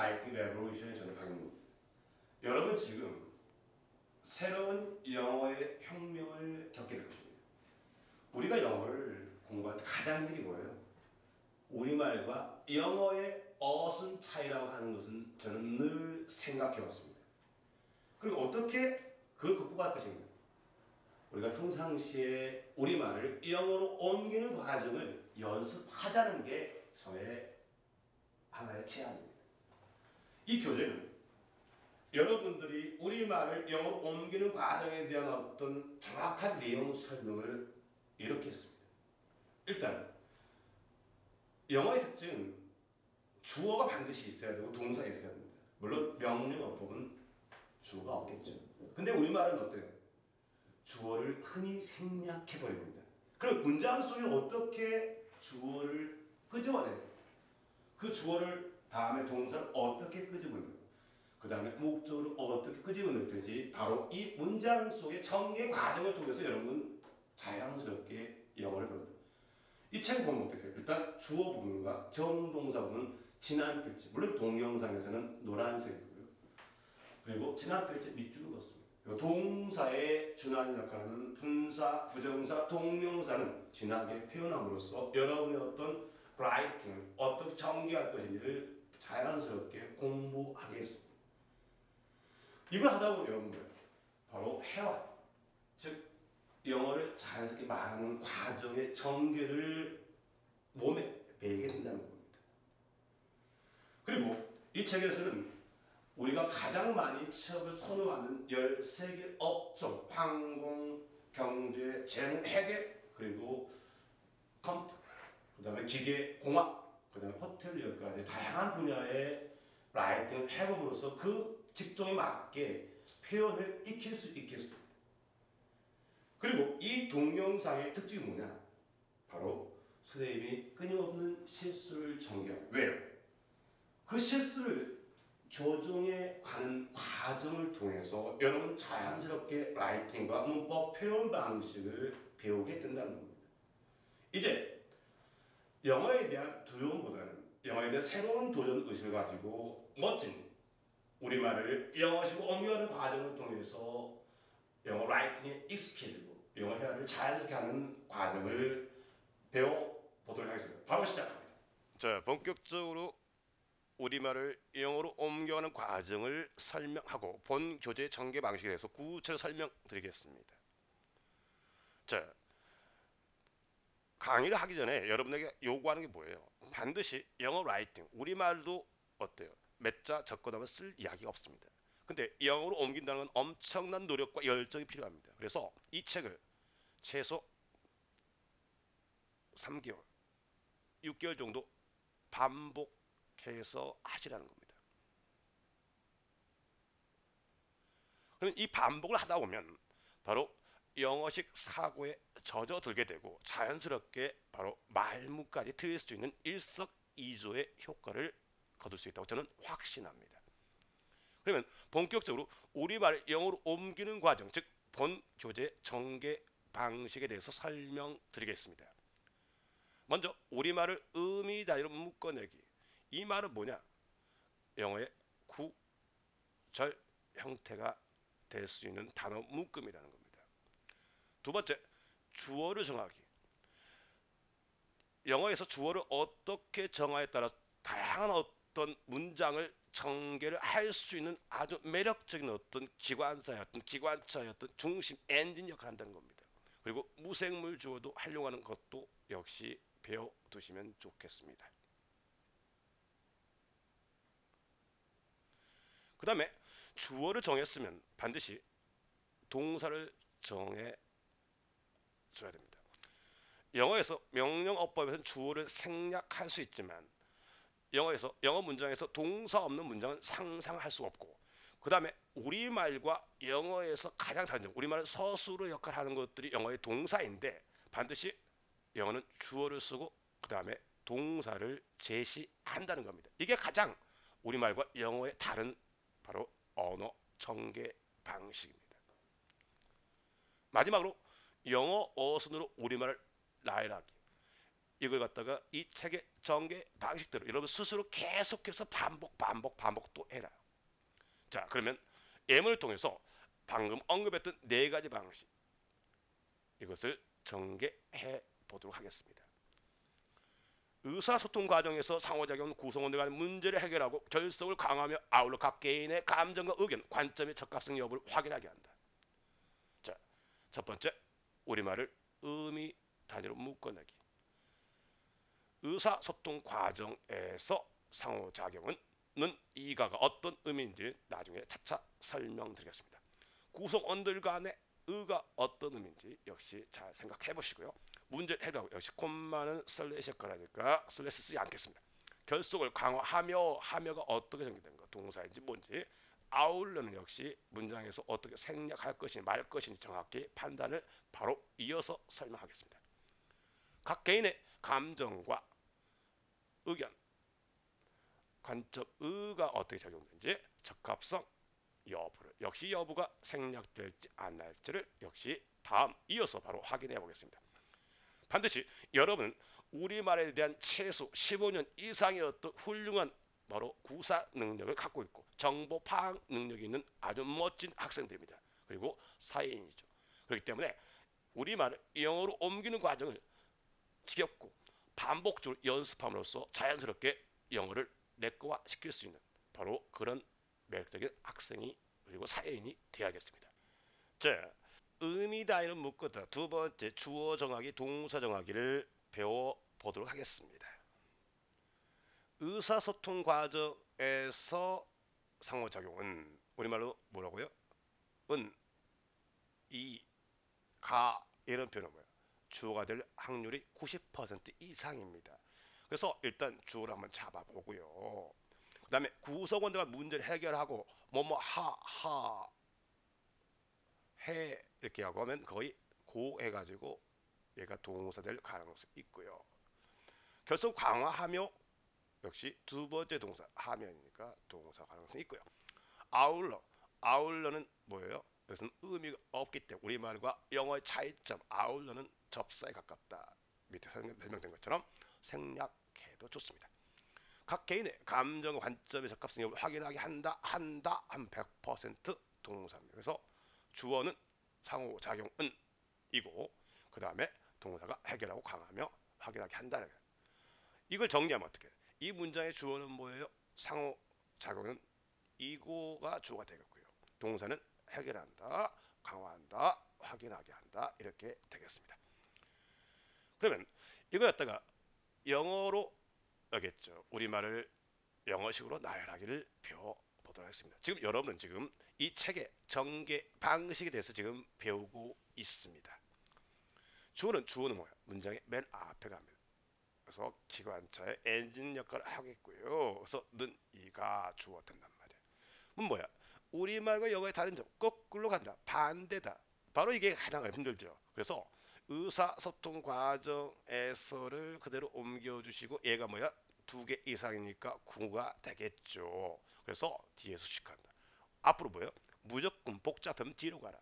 라이팅 레볼루션의 저는 박영무. 여러분 지금 새로운 영어의 혁명을 겪게 될 것입니다. 우리가 영어를 공부할 때 가장 힘든 게 뭐예요? 우리말과 영어의 어순 차이라고 하는 것은 저는 늘 생각해 왔습니다. 그리고 어떻게 그걸 극복할 것인가? 우리가 평상시에 우리말을 영어로 옮기는 과정을 연습하자는 게 저의 하나의 제안입니다. 이 교재는 여러분들이 우리말을 영어로 옮기는 과정에 대한 어떤 정확한 내용 설명을 이렇게 했습니다. 일단 영어의 특징은 주어가 반드시 있어야 되고 동사가 있어야 됩니다. 물론 명령어법은 주어가 없겠죠. 근데 우리말은 어때요? 주어를 흔히 생략해버립니다. 그럼 문장 속에 어떻게 주어를 끄집어내요? 그 주어를 다음에 동사를 어떻게 끄집어내요? 그 다음에 목적으로 어떻게 끄집어낼지 바로 이 문장 속의 전개 과정을 통해서 여러분 자연스럽게 영어를 배운다. 이 책을 보면 어떻게 해요? 일단 주어 부분과 정동사 부분은 진한 필지, 물론 동영상에서는 노란색이고요. 그리고 진한 필지 밑줄을 긋습니다. 동사에 준하는 역할을 하는 분사, 부정사, 동명사는 진하게 표현함으로써 여러분의 어떤 라이팅을 어떻게 전개할 것인지를 자연스럽게 공부하겠습니다. 이걸 하다 보면 여러분들 바로 회화, 즉 영어를 자연스럽게 말하는 과정의 전개를 몸에 배이게 된다는 겁니다. 그리고 이 책에서는 우리가 가장 많이 취업을 선호하는 13개 업종, 항공, 경제, 재무, 회계, 그리고 컴퓨터, 그 다음에 기계, 공학, 그 다음에 호텔리어까지 다양한 분야의 라이팅 해봄으로써 그 직종에 맞게 표현을 익힐 수 있겠습니다. 그리고 이 동영상의 특징이 뭐냐? 바로 선생님이 끊임없는 실수를 전개합니다. 왜요? 그 실수를 조정해 가는 과정을 통해서 여러분 자연스럽게 라이팅과 문법 표현 방식을 배우게 된다는 겁니다. 이제 영어에 대한 두려움보다는 영어에 대한 새로운 도전 의식을 가지고 멋진 우리말을 영어식으로 옮겨가는 과정을 통해서 영어 라이팅에 익숙해지고 영어 회화를 자연스럽게 하는 과정을 배워보도록 하겠습니다. 바로 시작합니다. 자, 본격적으로 우리말을 영어로 옮겨가는 과정을 설명하고 본 교재 전개 방식에 대해서 구체적으로 설명드리겠습니다. 자, 강의를 하기 전에 여러분에게 요구하는 게 뭐예요? 반드시 영어 라이팅, 우리말도 어때요? 몇 자 적거나 쓸 이야기가 없습니다. 근데 영어로 옮긴다는 건 엄청난 노력과 열정이 필요합니다. 그래서 이 책을 최소 3개월, 6개월 정도 반복해서 하시라는 겁니다. 그럼 이 반복을 하다 보면 바로 영어식 사고에 젖어들게 되고 자연스럽게 바로 말문까지 들을 수 있는 일석이조의 효과를 거둘 수 있다고 저는 확신합니다. 그러면 본격적으로 우리말을 영어로 옮기는 과정, 즉 본 교재 전개 방식에 대해서 설명드리겠습니다. 먼저 우리말을 의미 단위로 묶어내기. 이 말은 뭐냐? 영어의 구절 형태가 될 수 있는 단어 묶음이라는 겁니다. 두 번째, 주어를 정하기. 영어에서 주어를 어떻게 정하에 따라 다양한 어떤 문장을 전개를 할 수 있는 아주 매력적인 어떤 기관사였던 기관차였던 중심 엔진 역할을 한다는 겁니다. 그리고 무생물 주어도 활용하는 것도 역시 배워두시면 좋겠습니다. 그 다음에 주어를 정했으면 반드시 동사를 정해 줘야 됩니다. 영어에서 명령어법에서는 주어를 생략할 수 있지만 영어 문장에서 동사 없는 문장은 상상할 수 없고, 그 다음에 우리말과 영어에서 가장 다른 점, 우리말은 서술의 역할을 하는 것들이 영어의 동사인데 반드시 영어는 주어를 쓰고 그 다음에 동사를 제시한다는 겁니다. 이게 가장 우리말과 영어의 다른 바로 언어 전개 방식입니다. 마지막으로 영어 어순으로 우리말을 나열하기. 이걸 갖다가 이 책의 전개 방식대로 여러분 스스로 계속해서 반복 또 해라. 자, 그러면 예문을 통해서 방금 언급했던 네 가지 방식 이것을 전개해 보도록 하겠습니다. 의사소통 과정에서 상호작용 구성원들 간의 문제를 해결하고 결속을 강화하며 아울러 각 개인의 감정과 의견, 관점의 적합성 여부를 확인하게 한다. 자, 첫 번째, 우리말을 의미 단위로 묶어내기. 의사소통 과정에서 상호작용은 이가가 어떤 의미인지 나중에 차차 설명드리겠습니다. 구성원들 간의 의가 어떤 의미인지 역시 잘 생각해 보시고요. 문제를 해결하고 역시 콤마는 슬래시일 거라니까 슬래시 쓰지 않겠습니다. 결속을 강화하며 하며가 어떻게 전개된가 동사인지 뭔지 아울러는 역시 문장에서 어떻게 생략할 것인지 말 것인지 정확히 판단을 바로 이어서 설명하겠습니다. 각 개인의 감정과 의견, 관점, 의가 어떻게 적용되는지 적합성, 여부를 역시 여부가 생략될지 안 날지를 역시 다음 이어서 바로 확인해 보겠습니다. 반드시 여러분은 우리말에 대한 최소 15년 이상의 어떤 훌륭한 바로 구사 능력을 갖고 있고 정보 파악 능력이 있는 아주 멋진 학생들입니다. 그리고 사회인이죠. 그렇기 때문에 우리말을 영어로 옮기는 과정을 지겹고 반복적으로 연습함으로써 자연스럽게 영어를 내꺼화 시킬 수 있는 바로 그런 매력적인 학생이 그리고 사회인이 되어야겠습니다. 자, 의미 단위로 묶었다. 두 번째 주어 정하기, 동사 정하기를 배워보도록 하겠습니다. 의사소통 과정에서 상호작용은 우리말로 뭐라고요? 은, 이, 가 이런 표현은 뭐예요? 주어가 될 확률이 90% 이상입니다. 그래서 일단 주어를 한번 잡아보고요. 그 다음에 구성원들과 문제를 해결하고 뭐뭐 하 해 이렇게 하고 하면 거의 고 해가지고 얘가 동사 될 가능성이 있고요. 결속 강화하며 역시 두 번째 동사 하면이니까 동사 가능성이 있고요. 아울러는 뭐예요? 이것은 의미가 없기 때문에 우리말과 영어의 차이점 아울러는 접사에 가깝다. 밑에 설명된 것처럼 생략해도 좋습니다. 각 개인의 감정 관점의 적합성을 확인하게 한다 하면 100% 동사입니다. 그래서 주어는 상호작용은 이고 그 다음에 동사가 해결하고 강하며 확인하게 한다는 거예요. 이걸 정리하면 어떻게 해요? 이 문장의 주어는 뭐예요? 상호작용은 이고가 주어가 되겠고요. 동사는 해결한다, 강화한다, 확인하게 한다 이렇게 되겠습니다. 그러면 이걸 갖다가 영어로 하겠죠. 우리말을 영어식으로 나열하기를 배워보도록 하겠습니다. 지금 여러분은 지금 이 책의 전개 방식에 대해서 지금 배우고 있습니다. 주어는 뭐야? 문장의 맨 앞에 갑니다. 그래서 기관차의 엔진 역할을 하겠고요. 그래서 는 이가 주어 된단 말이에요. 그럼 뭐야? 우리말과 영어의 다른 점 거꾸로 간다. 반대다. 바로 이게 가장 힘들죠. 그래서 의사소통 과정에서를 그대로 옮겨주시고 얘가 뭐야? 두 개 이상이니까 구가 되겠죠. 그래서 뒤에서 수식한다. 앞으로 뭐예요? 무조건 복잡하면 뒤로 가라.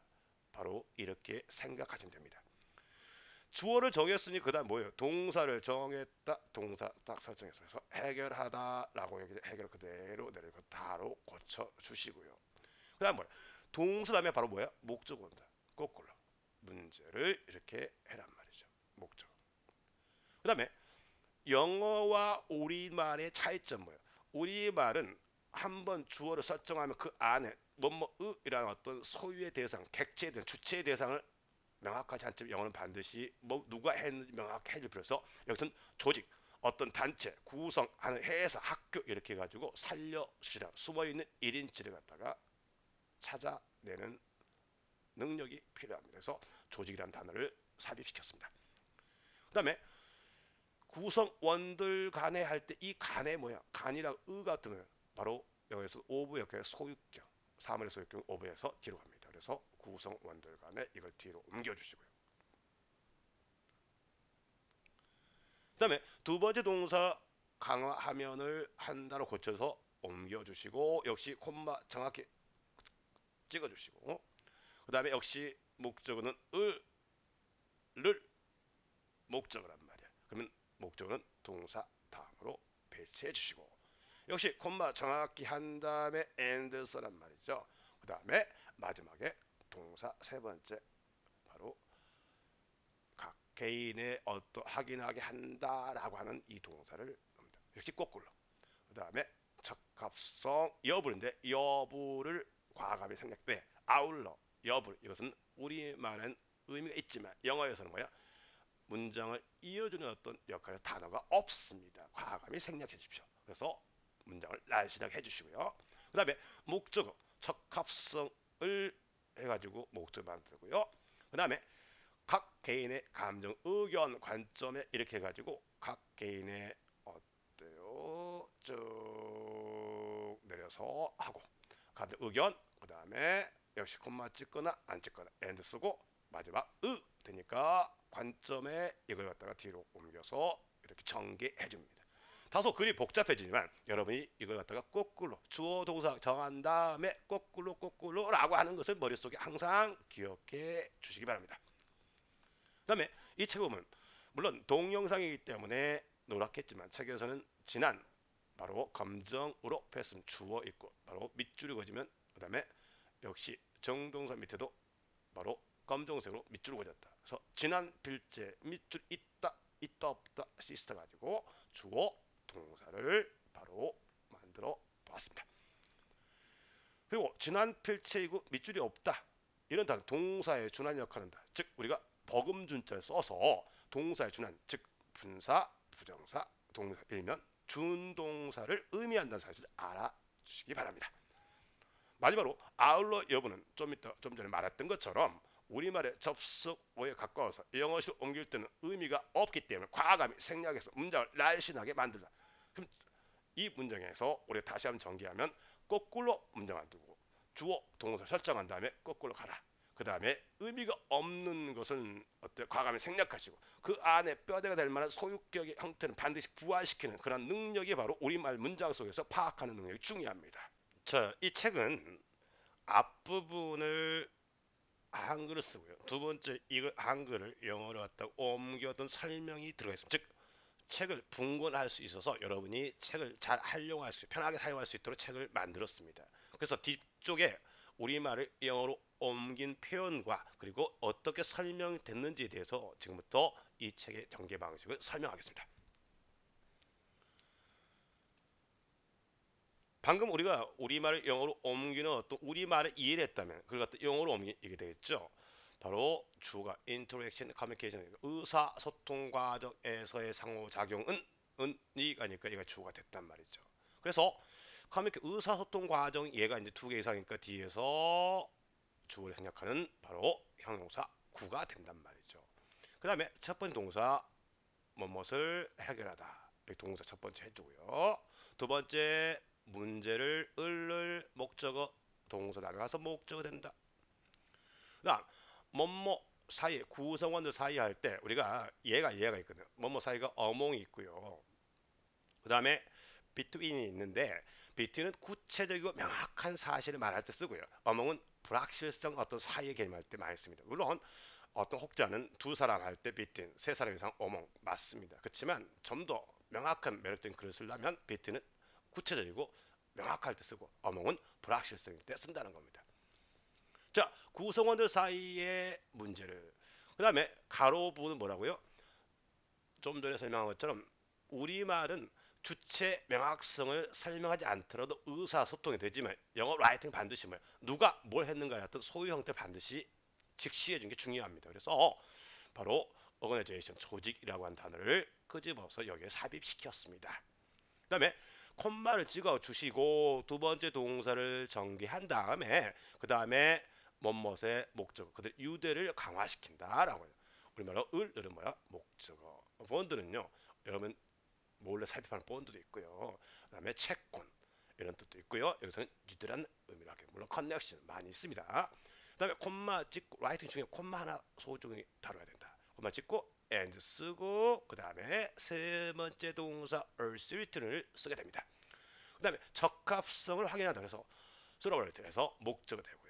바로 이렇게 생각하시면 됩니다. 주어를 정했으니 그다음 뭐예요? 동사를 정했다. 동사 딱 설정해서 그래서 해결하다라고 해결 그대로 내리고 다로 고쳐 주시고요. 그다음 뭐야? 동사 다음에 바로 뭐야? 목적 온다. 거꾸로 문제를 이렇게 해란 말이죠. 목적. 그다음에 영어와 우리말의 차이점 뭐예요? 우리말은 한번 주어를 설정하면 그 안에 뭐뭐의라는 어떤 소유의 대상, 객체의 대상, 주체의 대상을 명확하지 않지만 영어는 반드시 뭐 누가 했는지 명확히 해줄 필요 있어. 여기서는 조직, 어떤 단체, 구성하는 회사, 학교 이렇게 해가지고 살려주시라 숨어있는 1인치를 갖다가 찾아내는 능력이 필요합니다. 그래서 조직이라는 단어를 삽입시켰습니다. 그 다음에 구성원들 간에 할 때 이 간에 뭐야? 간이랑 의 같은 거 바로 여기서 오브 역할 소유격, 사물의 소유격 오브에서 뒤로 갑니다. 그래서 구성원들 간에 이걸 뒤로 옮겨주시고요. 그 다음에 두 번째 동사 강화하면을 한다로 고쳐서 옮겨주시고 역시 콤마 정확히 찍어주시고 그 다음에 역시 목적어는 을를 목적을 한 말이야. 그러면 목적은 동사 다음으로 배치해 주시고 역시 콤마 정확히 한 다음에 and 써란 말이죠. 그 다음에 마지막에 동사 세 번째 바로 각 개인의 확인하게 한다라고 하는 이 동사를 넣습니다. 역시 거꾸로. 그 다음에 적합성 여부인데 여부를 과감히 생략. 왜? 아울러 여부 이것은 우리말은 의미가 있지만 영어에서는 뭐야? 문장을 이어주는 어떤 역할의 단어가 없습니다. 과감히 생략해 주십시오. 그래서 문장을 날씬하게 해주시고요. 그 다음에 목적어 적합성을 해가지고 목적을 만들고요. 그 다음에 각 개인의 감정, 의견, 관점에 이렇게 해가지고 각 개인의 어때요? 쭉 내려서 하고 감정, 의견, 그 다음에 역시 콤마 찍거나 안 찍거나 and 쓰고 마지막 되니까 관점에 이걸 갖다가 뒤로 옮겨서 이렇게 전개해 줍니다. 다소 글이 복잡해지지만 여러분이 이걸 갖다가 거꾸로 주어 동사 정한 다음에 거꾸로라고 하는 것을 머릿속에 항상 기억해 주시기 바랍니다. 그 다음에 이 책을 보면 물론 동영상이기 때문에 노랗겠지만 책에서는 지난 바로 감정으로 패스면 주어 있고 바로 밑줄이 그어지면 그 다음에 역시 정동사 밑에도 바로 검정색으로 밑줄 그어졌다. 그래서 지난 필체 밑줄 있다 없다 시스터 가지고 주어 동사를 바로 만들어 보았습니다. 그리고 지난 필체이고 밑줄이 없다. 이런 단어 동사의 준한 역할을 한다. 즉 우리가 버금준자를 써서 동사의 준한 즉 분사, 부정사, 동사 일면 준동사를 의미한다는 사실을 알아주시기 바랍니다. 마지막으로 아울러 여부는 좀 전에 말했던 것처럼 우리말의 접속어에 가까워서 영어식으로 옮길 때는 의미가 없기 때문에 과감히 생략해서 문장을 날씬하게 만들다. 그럼 이 문장에서 우리 다시 한번 정리하면 거꾸로 문장을 두고 주어 동사 설정한 다음에 거꾸로 가라. 그 다음에 의미가 없는 것은 어때 과감히 생략하시고 그 안에 뼈대가 될 만한 소유격의 형태는 반드시 부활시키는 그런 능력이 바로 우리말 문장 속에서 파악하는 능력이 중요합니다. 자, 이 책은 앞부분을 한글을 쓰고요. 두 번째 이걸 한글을 영어로 갖다 옮겨둔 설명이 들어가 있습니다. 즉 책을 분권할 수 있어서 여러분이 책을 잘 활용할 수 편하게 사용할 수 있도록 책을 만들었습니다. 그래서 뒤쪽에 우리말을 영어로 옮긴 표현과 그리고 어떻게 설명됐는지에 대해서 지금부터 이 책의 전개 방식을 설명하겠습니다. 방금 우리가 우리말을 영어로 옮기는 어떤 우리말을 이해를 했다면 그걸 갖다 영어로 옮기게 되겠죠. 바로 주어가 interaction, communication, 의사소통 과정에서의 상호작용은 이가 아니까 얘가 주어가 됐단 말이죠. 그래서 의사소통 과정 얘가 이제 두 개 이상이니까 뒤에서 주어를 생략하는 바로 형용사 구가 된단 말이죠. 그 다음에 첫 번째 동사 뭐뭇을 해결하다. 동사 첫 번째 해주고요. 두 번째 문제를 을을 목적어 동사 나가서 목적어 된다. 그다음 뭐뭐 사이 구성원들 사이 할 때 우리가 얘가 있거든요. 뭐뭐 사이가 어몽이 있고요. 그 다음에 between이 있는데 between은 구체적이고 명확한 사실을 말할 때 쓰고요. 어몽은 불확실성 어떤 사이의 개념할 때 많이 씁니다. 물론 어떤 혹자는 두 사람 할 때 between, 세 사람 이상 어몽 맞습니다. 그렇지만 좀 더 명확한 매력적인 글을 쓰려면 between은 구체적이고 명확할 때 쓰고 어몽은 불확실성일 때 쓴다는 겁니다. 자, 구성원들 사이의 문제를 그 다음에 가로 부분은 뭐라고요? 좀 전에 설명한 것처럼 우리말은 주체 명확성을 설명하지 않더라도 의사소통이 되지만 영어 라이팅 반드시 뭐야? 누가 뭘 했는가의 어떤 소유 형태 반드시 직시해 주는 게 중요합니다. 그래서 바로 organization, 조직이라고 하는 단어를 끄집어서 여기에 삽입시켰습니다. 그 다음에 콤마를 찍어 주시고 두 번째 동사를 전개한 다음에 그 다음에 뭐뭇의 목적어 그들 유대를 강화시킨다라고 해요. 우리말로 을은 뭐야? 목적어. 본드는요. 여러분 몰래 삽입하는 본드도 있고요. 그다음에 채권 이런 뜻도 있고요. 여기서는 유대란 의미로 하게 물론 커넥션 많이 있습니다. 그다음에 콤마 찍고 라이팅 중에 콤마 하나 소중히 다뤄야 된다. 콤마 찍고 and 쓰고 그 다음에 세 번째 동사 ursuit를 쓰게 됩니다. 그 다음에 적합성을 확인하다 그래서 쓸어버릴 때 해서 목적어 되고요.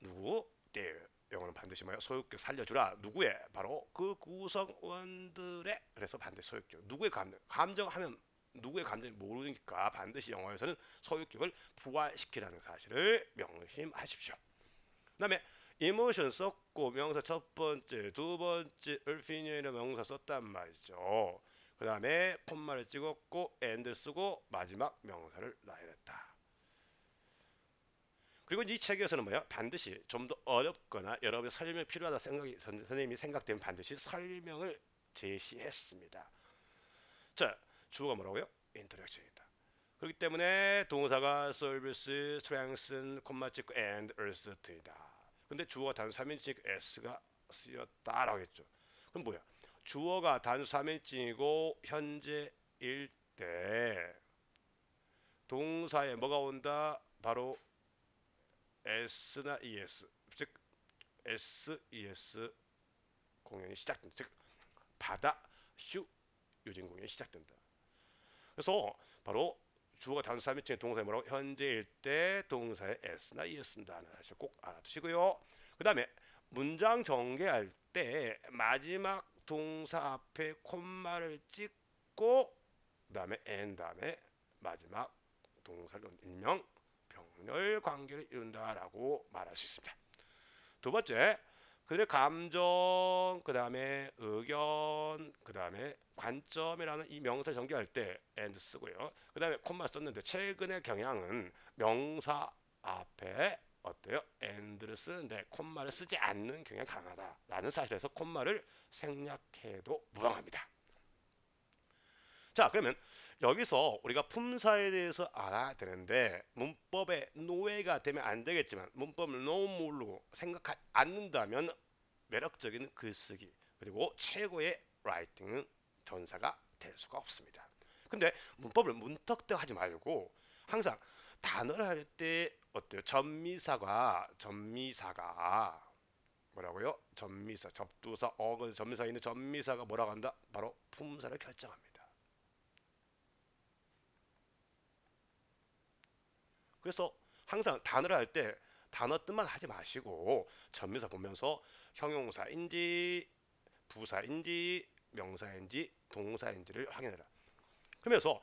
누구? their 영어는 반드시 뭐야? 소유격 살려주라. 누구의? 바로 그 구성원들의. 그래서 반드시 소유격. 누구의 감정하면 누구의 감정이 모르니까 반드시 영어에서는 소유격을 부활시키라는 사실을 명심하십시오. 그다음에 emotion 썼고 명사 첫 번째, 두 번째 을피니어의 명사 썼단 말이죠. 그다음에 콤마를 찍었고 and 쓰고 마지막 명사를 나열했다. 그리고 이 책에서는 뭐야? 반드시 좀 더 어렵거나 여러분의 설명이 필요하다 생각이 선생님이 생각되면 반드시 설명을 제시했습니다. 자, 주어가 뭐라고요? 인터랙션이다. 그렇기 때문에 동사가 service, strengthen, 콤마 찍고 and assert이다. 근데 주어가 단수 3인칭 s가 쓰였다라고 했죠. 그럼 뭐야? 주어가 단수 3인칭이고 현재일 때 동사에 뭐가 온다? 바로 s나 es, 즉 ses 공연이 시작된다. 즉 바다 슈 요진 공연이 시작된다. 그래서 바로 주어가 단수 3인칭 동사에 뭐라고? 현재일 때 동사에 s나 es 쓴다는 사실 꼭 알아두시고요. 그 다음에 문장 전개할 때 마지막 동사 앞에 콤마를 찍고 그 다음에 and 다음에 마지막 동사를 일명 병렬 관계를 이룬다라고 말할 수 있습니다. 두 번째, 그들의 감정, 그 다음에 의견, 그 다음에 관점이라는 이 명사를 전개할 때 and 쓰고요. 그 다음에 콤마 썼는데 최근의 경향은 명사 앞에 어때요? and를 쓰는데 콤마를 쓰지 않는 경향이 강하다라는 사실에서 콤마를 생략해도 무방합니다. 자, 그러면 여기서 우리가 품사에 대해서 알아야 되는데 문법에 노예가 되면 안 되겠지만 문법을 너무 모르고 생각하지 않는다면 매력적인 글쓰기 그리고 최고의 라이팅은 전사가 될 수가 없습니다. 근데 문법을 문턱대 하지 말고 항상 단어를 할 때 어때요? 전미사가 뭐라고요? 전미사, 접두사, 어근, 전미사에 있는 전미사가 뭐라고 한다? 바로 품사를 결정합니다. 그래서 항상 단어를 할 때 단어 뜻만 하지 마시고 전미사 보면서 형용사인지 부사인지 명사인지 동사인지를 확인해라. 그러면서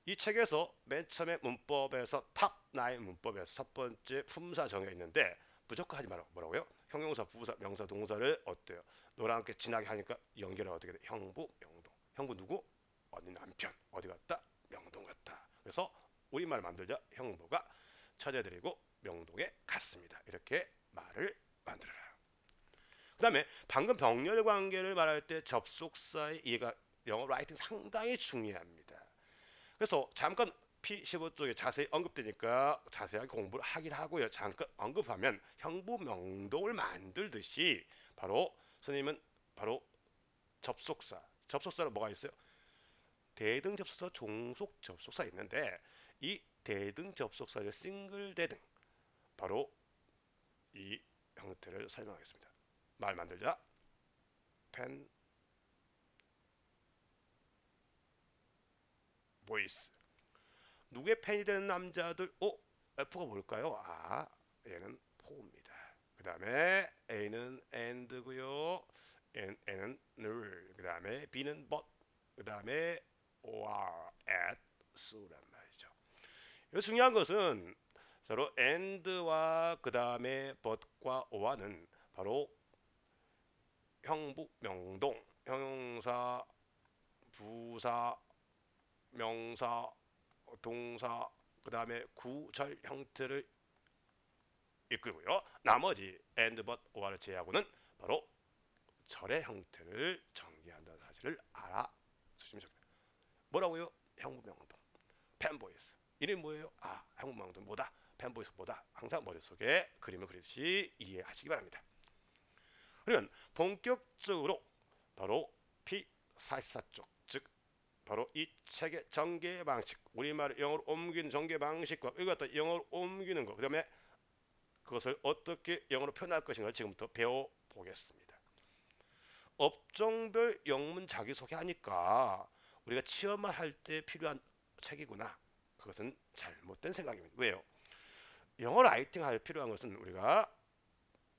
이 책에서 맨 처음에 문법에서 탑9 문법에서 첫 번째 품사 정해 있는데 무조건 하지 말라고. 뭐라고요? 형용사, 부사, 명사, 동사를 어때요? 노랗게 진하게 하니까 연결을 어떻게 돼? 형부, 명동. 형부 누구? 어디 남편. 어디 갔다? 명동 갔다. 그래서 우리말 만들자. 형부가 처제들이고 명동에 갔습니다. 이렇게 말을 만들어라. 그 다음에 방금 병렬 관계를 말할 때 접속사의 이해가 영어 라이팅 상당히 중요합니다. 그래서 잠깐 P15쪽에 자세히 언급되니까 자세하게 공부를 하긴 하고요. 잠깐 언급하면 형부 명동을 만들듯이 바로 선생님은 바로 접속사는 뭐가 있어요? 대등 접속사, 종속 접속사 있는데 이 대등 접속사의 싱글 대등 바로 이 형태를 설명하겠습니다. 말 만들자. 펜 보이스. 누구의 팬이 되는 남자들? F가 뭘까요? 얘는 포입니다. 그 다음에 A는 and고요. N은 늘. 그 다음에 B는 but. 그 다음에 or, at, so란 말이죠. 이 중요한 것은 서로 and와 그 다음에 but과 or는 바로 형부, 명동, 형용사, 부사, 명사, 동사, 그 다음에 구절 형태를 이끌고요. 나머지 and, but, or를 제외하고는 바로 절의 형태를 전개한다는 사실을 알아주시면 좋겠습니다. 뭐라고요? 형부, 명동, 펜보이스. 이름이 뭐예요? 형부, 명동 뭐다? 펜보이스 뭐다? 항상 머릿속에 그림을 그리듯이 이해하시기 바랍니다. 그러면 본격적으로 바로 P44쪽, 즉 바로 이 책의 전개 방식, 우리말을 영어로 옮기는 전개 방식과 이걸 갖다 영어로 옮기는 것, 그 다음에 그것을 어떻게 영어로 표현할 것인가를 지금부터 배워보겠습니다. 업종별 영문 자기소개하니까 우리가 취업만 할 때 필요한 책이구나. 그것은 잘못된 생각입니다. 왜요? 영어 라이팅 할 필요한 것은 우리가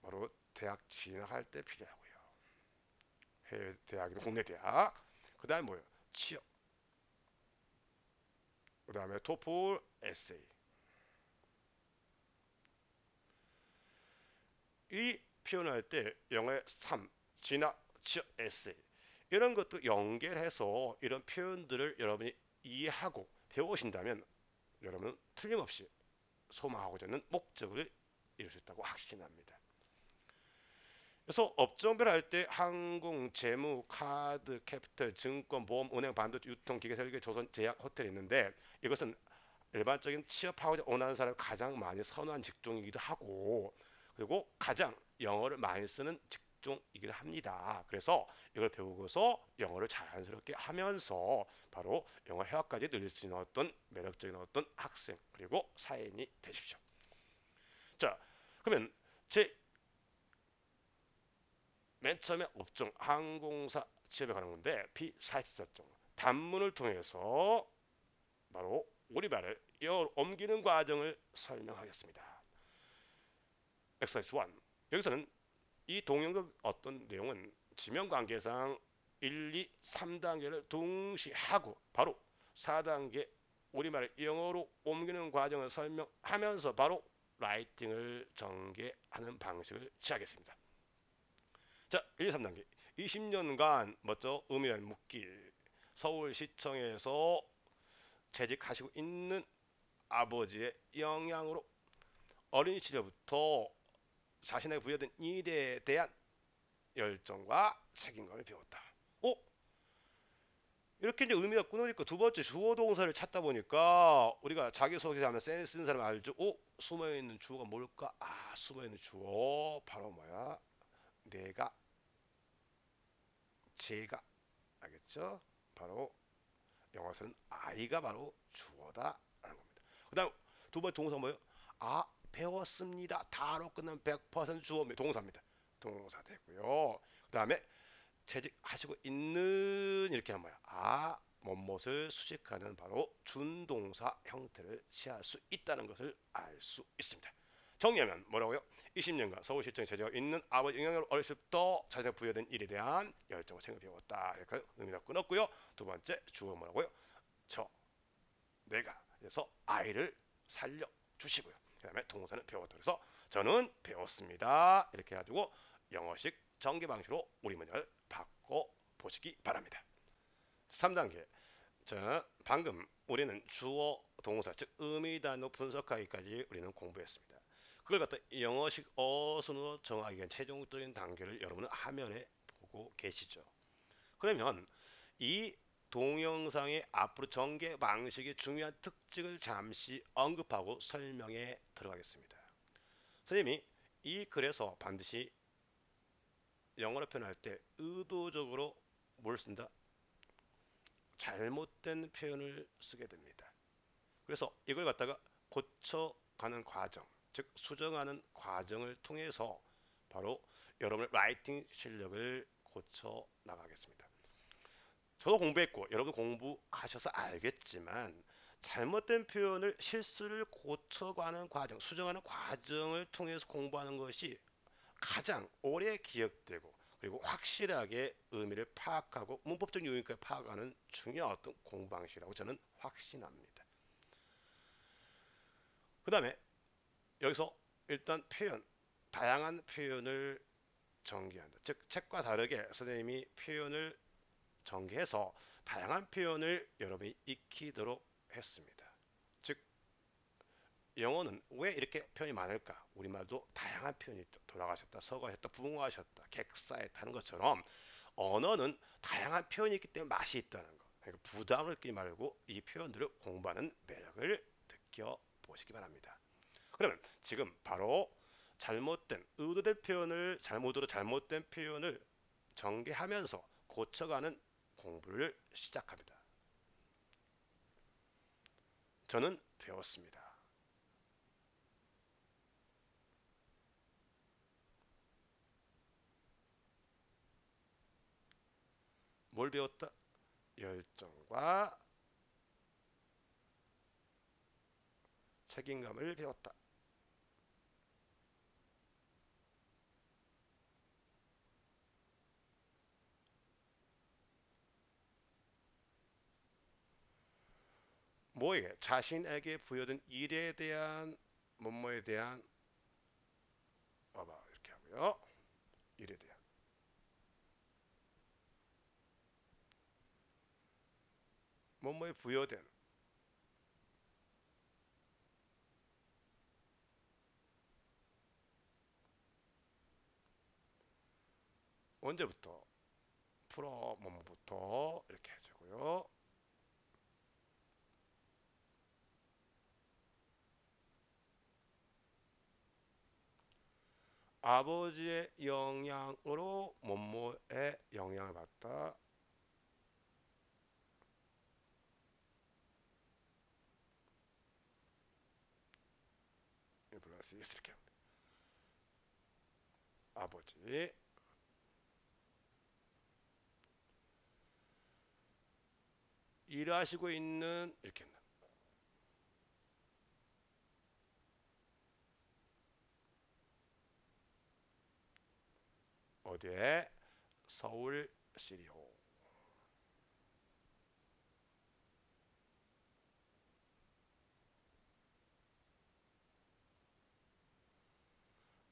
바로 대학 진학할 때 필요하고요. 해외 대학이나 국내 대학. 그 다음에 뭐예요? 취업. 그 다음에 토플, 에세이. 이 표현할 때 영어의 3, 진학, 취업, 에세이. 이런 것도 연결해서 이런 표현들을 여러분이 이해하고 배우신다면 여러분은 틀림없이 소망하고자 하는 목적을 이룰 수 있다고 확신합니다. 그래서 업종별 할 때 항공, 재무, 카드, 캐피털, 증권, 보험, 은행, 반도체, 유통, 기계, 설계, 조선, 제약, 호텔이 있는데 이것은 일반적인 취업하고자 원하는 사람이 가장 많이 선호한 직종이기도 하고 그리고 가장 영어를 많이 쓰는 직종이기도 합니다. 그래서 이걸 배우고서 영어를 자연스럽게 하면서 바로 영어 회화까지 늘릴 수 있는 어떤 매력적인 어떤 학생 그리고 사회인이 되십시오. 자, 그러면 제 맨 처음에 업종 항공사 취업에 관한 건데 B44종 단문을 통해서 바로 우리말을 영어로 옮기는 과정을 설명하겠습니다. exercise 1 여기서는 이 동영상 어떤 내용은 지명관계상 1, 2, 3단계를 동시에 하고 바로 4단계 우리말을 영어로 옮기는 과정을 설명하면서 바로 라이팅을 전개하는 방식을 취하겠습니다. 자, 1, 3단계 20년간 먼저 의미를 묻기 서울시청에서 재직하시고 있는 아버지의 영향으로 어린 시절부터 자신에게 부여된 일에 대한 열정과 책임감을 배웠다. 어? 이렇게 이제 의미가 끊어지고 두 번째 주어 동사를 찾다 보니까 우리가 자기소개하면 센스 있는 사람 알죠? 숨어있는 주어가 뭘까? 숨어있는 주어 바로 뭐야? 내가, 제가 알겠죠? 바로 영어에서는 I가 바로 주어다 라는 겁니다. 그 다음 두 번째 동사 뭐예요? 배웠습니다. 다로 끝나면 100% 주어입니다. 동사입니다. 동사 되고요. 그 다음에 재직하시고 있는 이렇게 하면 뭐야? 뭐뭇을 수식하는 바로 준동사 형태를 취할 수 있다는 것을 알 수 있습니다. 정리하면 뭐라고요? 20년간 서울시청에 재직하고 있는 아버지 영향으로 어렸을 때부터 자신의 부여된 일에 대한 열정과 책임을 배웠다. 이렇게 의미가 끊었고요. 두 번째 주어 뭐라고요? 내가 그래서 아이를 살려주시고요. 그 다음에 동사는 배웠다. 그래서 저는 배웠습니다. 이렇게 해가지고 영어식 전개 방식으로 우리문을 바꿔보시기 바랍니다. 3단계. 자, 방금 우리는 주어, 동사, 즉 의미 단어 분석하기까지 우리는 공부했습니다. 그걸 갖다 영어식 어순으로 정하기 위한 최종적인 단계를 여러분은 화면에 보고 계시죠. 그러면 이 동영상의 앞으로 전개 방식의 중요한 특징을 잠시 언급하고 설명에 들어가겠습니다. 선생님이 이 글에서 반드시 영어로 표현할 때 의도적으로 뭘 쓴다? 잘못된 표현을 쓰게 됩니다. 그래서 이걸 갖다가 고쳐가는 과정, 즉 수정하는 과정을 통해서 바로 여러분의 라이팅 실력을 고쳐 나가겠습니다. 저도 공부했고 여러분 공부하셔서 알겠지만 잘못된 표현을 실수를 고쳐가는 과정, 수정하는 과정을 통해서 공부하는 것이 가장 오래 기억되고 그리고 확실하게 의미를 파악하고 문법적 요인까지 파악하는 중요한 어떤 공부 방식이라고 저는 확신합니다. 그 다음에 여기서 일단 표현, 다양한 표현을 전개한다. 즉 책과 다르게 선생님이 표현을 전개해서 다양한 표현을 여러분이 익히도록 했습니다. 즉 영어는 왜 이렇게 표현이 많을까? 우리말도 다양한 표현이 돌아가셨다, 서가셨다, 붕어하셨다, 객사했다 하는 것처럼 언어는 다양한 표현이 있기 때문에 맛이 있다는 거. 그러니까 부담을 느끼지 말고 이 표현들을 공부하는 매력을 느껴보시기 바랍니다. 그러면 지금 바로 잘못된 의도된 표현을 잘못으로 잘못된 표현을 전개하면서 고쳐가는 공부를 시작합니다. 저는 배웠습니다. 뭘 배웠다? 열정과 책임감을 배웠다. 뭐에 자신에게 부여된 일에 대한 뭐뭐에 대한 봐봐 이렇게 하고요. 일에 대한 뭐뭐에 부여된 언제부터 프로 뭐뭐부터 이렇게 해주고요. 아버지의 영향으로 뭐뭐에 영향을 받다. 플러스 이렇게 합니다. 아버지 일하시고 있는 이렇게 합니다. 어디에 서울시리오.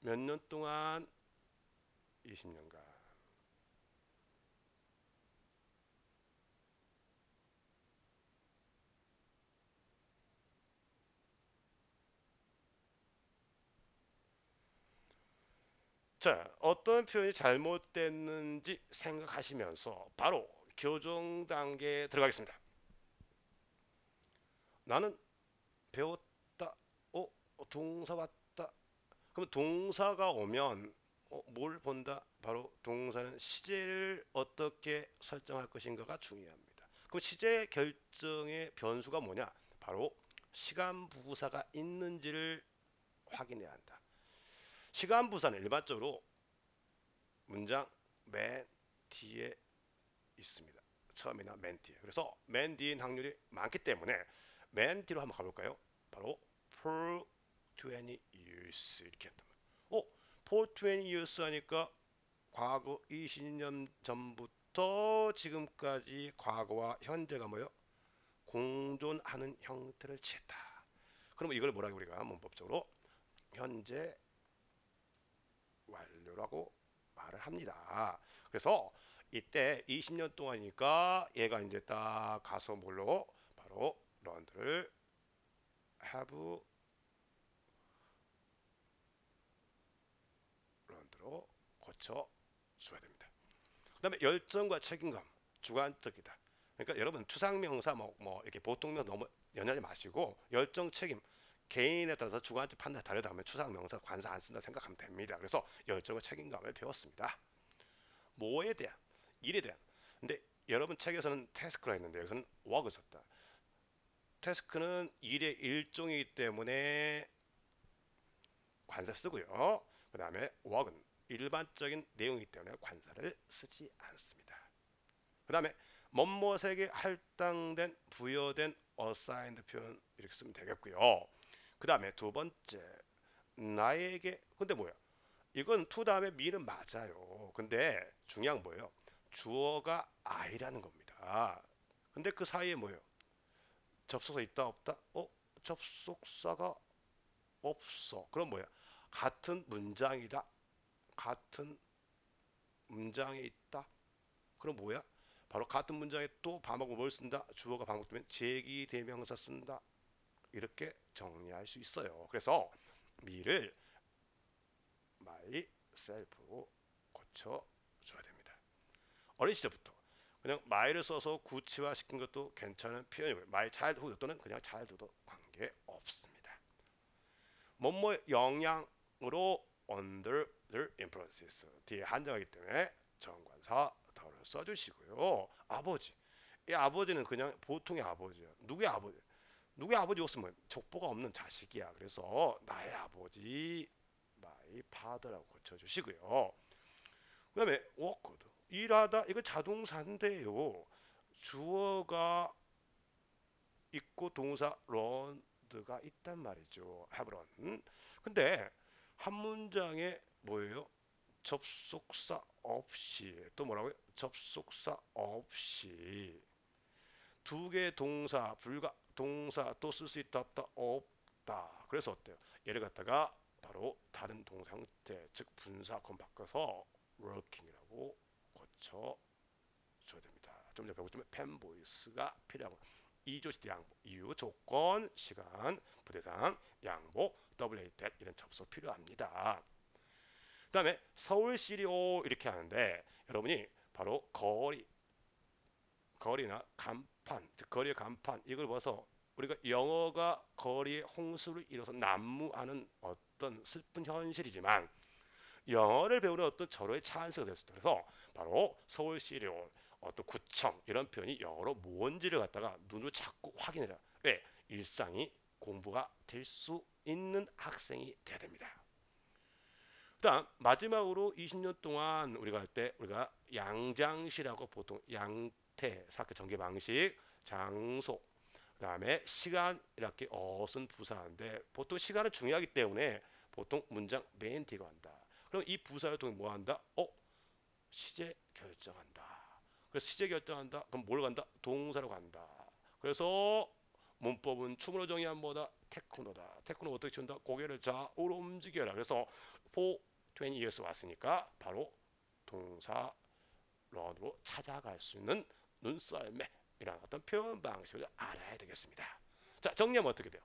몇 년 동안 20년간 자, 어떤 표현이 잘못됐는지 생각하시면서 바로 교정 단계에 들어가겠습니다. 나는 배웠다. 동사 왔다. 그럼 동사가 오면 뭘 본다? 바로 동사는 시제를 어떻게 설정할 것인가가 중요합니다. 그럼 시제 결정의 변수가 뭐냐? 바로 시간 부사가 있는지를 확인해야 한다. 시간 부사는 일반적으로 문장 맨 뒤에 있습니다. 처음이나 맨 뒤에. 그래서 맨 뒤인 확률이 많기 때문에 맨 뒤로 한번 가볼까요? 바로 for 20 years 이렇게 한다. for 20 years 하니까 과거 20년 전부터 지금까지 과거와 현재가 뭐요? 공존하는 형태를 취했다. 그러면 이걸 뭐라고 우리가 문법적으로 현재 완료라고 말을 합니다. 그래서 이때 20년 동안이니까 얘가 이제 딱 가서 뭘로 바로 런드를 have 런드로 고쳐 줘야 됩니다. 그다음에 열정과 책임감 주관적이다. 그러니까 여러분 추상명사 뭐 이렇게 보통명사 너무 연연하지 마시고 열정 책임 개인에 따라서 주관적 판단 다르다면 추상명사 관사 안 쓴다 생각하면 됩니다. 그래서 열정과 책임감을 배웠습니다. 뭐에 대한 일에 대한. 근데 여러분 책에서는 태스크라 했는데 여기서는 워크를 썼다. 태스크는 일의 일종이기 때문에 관사 쓰고요. 그 다음에 워크는 일반적인 내용이기 때문에 관사를 쓰지 않습니다. 그 다음에 멋멋에게 할당된 부여된 assigned 표현 이렇게 쓰면 되겠고요. 그 다음에 두 번째 나에게 근데 뭐야? 이건 to 다음에 me는 맞아요. 근데 중요한 뭐예요? 주어가 I라는 겁니다. 근데 그 사이에 뭐예요? 접속사 있다 없다? 접속사가 없어. 그럼 뭐야? 같은 문장이다. 같은 문장에 있다. 그럼 뭐야? 바로 같은 문장에 또 반복을 뭘 쓴다? 주어가 반복되면 제기대명사 쓴다. 이렇게 정리할 수 있어요. 그래서 미를 myself로 고쳐줘야 됩니다. 어린 시절부터 그냥 my를 써서 구치화시킨 것도 괜찮은 표현이고요. my childhood 또는 그냥 childhood 관계 없습니다. 뭐뭐 영향으로 under the influences 뒤에 한정하기 때문에 정관사 더를 써주시고요. 아버지 이 아버지는 그냥 보통의 아버지야. 누구의 아버지? 누구의 아버지 없으면 족보가 없는 자식이야. 그래서 나의 아버지 my father라고 고쳐주시고요. 그 다음에 워크드 일하다 이거 자동사인데요. 주어가 있고 동사 런드가 있단 말이죠. have run. 근데 한 문장에 뭐예요? 접속사 없이 또 뭐라고요? 접속사 없이 두 개의 동사 불가 동사 또 쓸 수 있다 없다 없다. 그래서 어때요? 얘를 갖다가 바로 다른 동사 형태 즉 분사권 바꿔서 working이라고 고쳐줘야 됩니다. 좀 전에 배웠지만 펜보이스가 필요하고 이조시대 양보 이유 조건 시간 부대상 양보 WA that 이런 접속 필요합니다. 그 다음에 서울시리오 이렇게 하는데 여러분이 바로 거리나 간판, 즉 거리의 간판 이걸 봐서 우리가 영어가 거리의 홍수를 이뤄서 난무하는 어떤 슬픈 현실이지만 영어를 배우는 어떤 절호의 찬스가 될 수 있다. 그래서 바로 서울시리오 어떤 구청 이런 표현이 영어로 뭔지를 갖다가 눈으로 자꾸 확인해라. 왜? 일상이 공부가 될 수 있는 학생이 돼야 됩니다. 그다음 마지막으로 20년 동안 우리가 할 때 우리가 양장시라고 보통 양태, 사교 전개 방식, 장소, 그다음에 시간 이렇게 어순 부사인데 보통 시간은 중요하기 때문에 보통 문장 맨 뒤가 한다. 그럼 이 부사를 통해 뭐 한다? 시제 결정한다. 그래서 시제 결정한다. 그럼 뭘 간다? 동사로 간다. 그래서 문법은 춤으로 정의한 뭐다? 테크노다. 테크노 어떻게 춘다? 고개를 좌우로 움직여라. 그래서 for 20 years 왔으니까 바로 동사 런으로 찾아갈 수 있는 눈썰매 이런 어떤 표현 방식을 알아야 되겠습니다. 자, 정리하면 어떻게 돼요?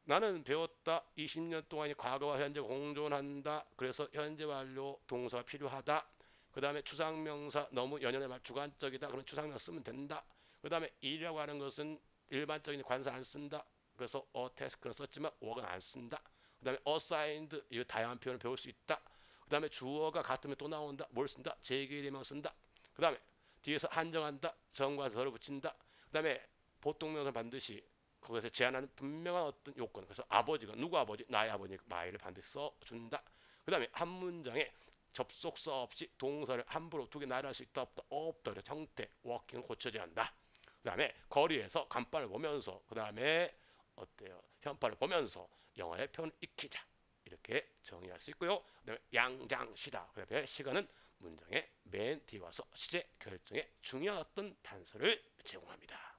나는 배웠다. 20년 동안 과거와 현재 공존한다. 그래서 현재 완료 동사가 필요하다. 그 다음에 추상명사 너무 연연해 주관적이다. 그럼 추상명사 쓰면 된다. 그 다음에 일이라고 하는 것은 일반적인 관사 안 쓴다. 그래서 task는 썼지만 work은 안 쓴다. 그 다음에 assigned 이 다양한 표현을 배울 수 있다. 그 다음에 주어가 같으면 또 나온다. 뭘 쓴다? 제기되면 쓴다. 그 다음에 뒤에서 한정한다. 정과 덜을 붙인다. 그 다음에 보통명사 반드시 거기서 제한하는 분명한 어떤 요건. 그래서 아버지가 누구 아버지? 나의 아버지니까 my를 반드시 써준다. 그 다음에 한 문장에 접속사 없이 동사를 함부로 두 개 나열할 수 있다 없다 없다. 그래서 형태 워킹을 고쳐줘야 한다. 그 다음에 거리에서 간판을 보면서 그 다음에 어때요? 현판을 보면서 영어의 표현을 익히자. 이렇게 정의할 수 있고요. 그다음에 양장시다. 그다음에 시간은 문장의 맨 뒤에 와서 시제 결정에 중요한 어떤 단서를 제공합니다.